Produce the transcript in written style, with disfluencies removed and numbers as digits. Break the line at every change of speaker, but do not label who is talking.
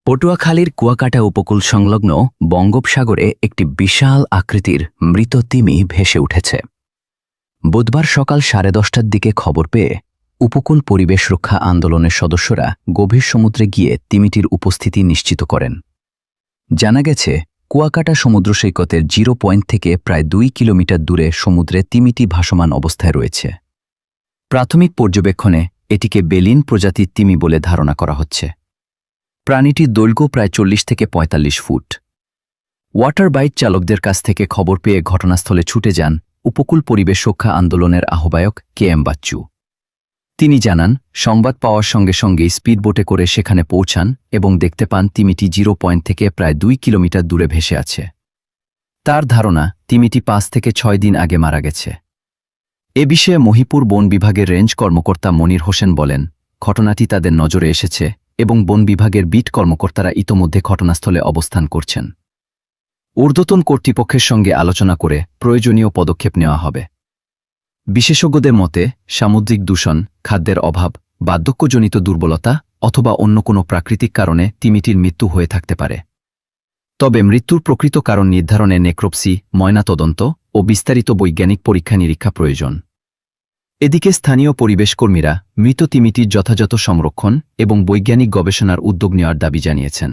পটুয়াখালীর কুয়াকাটা উপকূল সংলগ্ন বঙ্গোপসাগরে একটি বিশাল আকৃতির মৃত তিমি ভেসে উঠেছে। বুধবার সকাল 10:30টার দিকে খবর পেয়ে উপকূল পরিবেশ রক্ষা আন্দোলনের সদস্যরা গভীর সমুদ্রে গিয়ে তিমিটির উপস্থিতি নিশ্চিত করেন। জানা গেছে, কুয়াকাটা সমুদ্র সৈকতের 0 পয়েন্ট থেকে প্রায় 2 কিলোমিটার দূরে সমুদ্রে তিমিটি ভাসমান অবস্থায় রয়েছে। প্রাথমিক পর্যবেক্ষণে এটিকে বেলিন প্রজাতির তিমি বলে ধারণা করা হচ্ছে। প্রাণীটির দৈর্ঘ্য প্রায় 40 থেকে 45 ফুট। ওয়াটার বাইক চালকদের কাছ থেকে খবর পেয়ে ঘটনাস্থলে ছুটে যান উপকূল পরিবেশ রক্ষা আন্দোলনের আহ্বায়ক KM বাচ্চু। তিনি জানান, সংবাদ পাওয়ার সঙ্গে সঙ্গেই স্পিডবোটে করে সেখানে পৌঁছান এবং দেখতে পান তিমিটি 0 পয়েন্ট থেকে প্রায় 2 কিলোমিটার দূরে ভেসে আছে। তার ধারণা, তিমিটি 5 থেকে 6 দিন আগে মারা গেছে। এ বিষয়ে মহিপুর বন বিভাগের রেঞ্জ কর্মকর্তা মনির হোসেন বলেন, ঘটনাটি তাদের নজরে এসেছে এবং বন বিভাগের বিট কর্মকর্তারা ইতোমধ্যে ঘটনাস্থলে অবস্থান করছেন। ঊর্ধ্বতন কর্তৃপক্ষের সঙ্গে আলোচনা করে প্রয়োজনীয় পদক্ষেপ নেওয়া হবে। বিশেষজ্ঞদের মতে, সামুদ্রিক দূষণ, খাদ্যের অভাব, বার্ধক্যজনিত দুর্বলতা অথবা অন্য কোনো প্রাকৃতিক কারণে তিমিটির মৃত্যু হয়ে থাকতে পারে। তবে মৃত্যুর প্রকৃত কারণ নির্ধারণে নেক্রোপসি, ময়নাতদন্ত ও বিস্তারিত বৈজ্ঞানিক পরীক্ষা নিরীক্ষা প্রয়োজন। এদিকে স্থানীয় পরিবেশকর্মীরা মৃত তিমিটির যথাযথ সংরক্ষণ এবং বৈজ্ঞানিক গবেষণার উদ্যোগ নেওয়ার দাবি জানিয়েছেন।